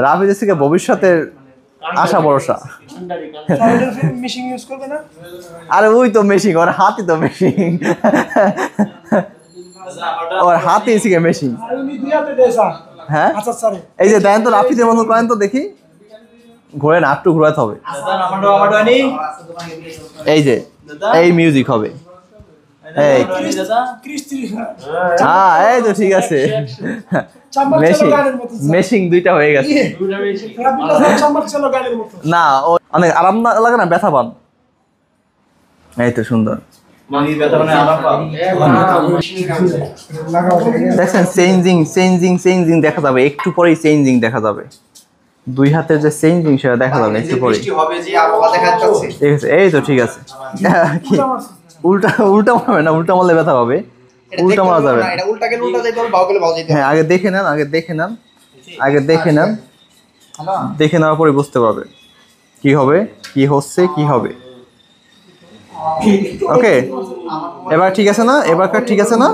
রাফিদের থেকে ভবিষ্যতের আশা ভরসা। মেশিন ইউজ করবে না? আরে ওই তো মেশিন, ওর হাতই তো মেশিন, ওর হাতই থেকে মেশিন। হ্যাঁ এই যে দেন তো রাফিদের মতো করেন তো দেখি, ঘোরেন একটু ঘোরাতে হবে, এই যে এই মিউজিক হবে, এই হ্যাঁ এই তো ঠিক আছে, মেশিন মেশিন দুইটা হয়ে গেছে। না ও অনেক আরাম না লাগে না, ব্যথা পান, এই তো সুন্দর দেখছেন, চেঞ্জিং চেঞ্জিং চেঞ্জিং দেখা যাবে, একটু পরেই চেঞ্জিং দেখা যাবে, দুই হাতের যে চেঞ্জিং সেটা দেখা যাবে একটু পরে। ঠিক আছে এই তো ঠিক আছে, উল্টা উল্টা মারবে না, উল্টা মারলে ব্যথা পাবে, উল্টা মারা যাবে না। হ্যাঁ আগে দেখে নেন, আগে দেখে নেন, আগে দেখে নেন, দেখে নেওয়ার পরে বুঝতে পারবে কি হবে, কি হচ্ছে, কি হবে। ওকে এবার ঠিক আছে না, এবারকার ঠিক আছে না?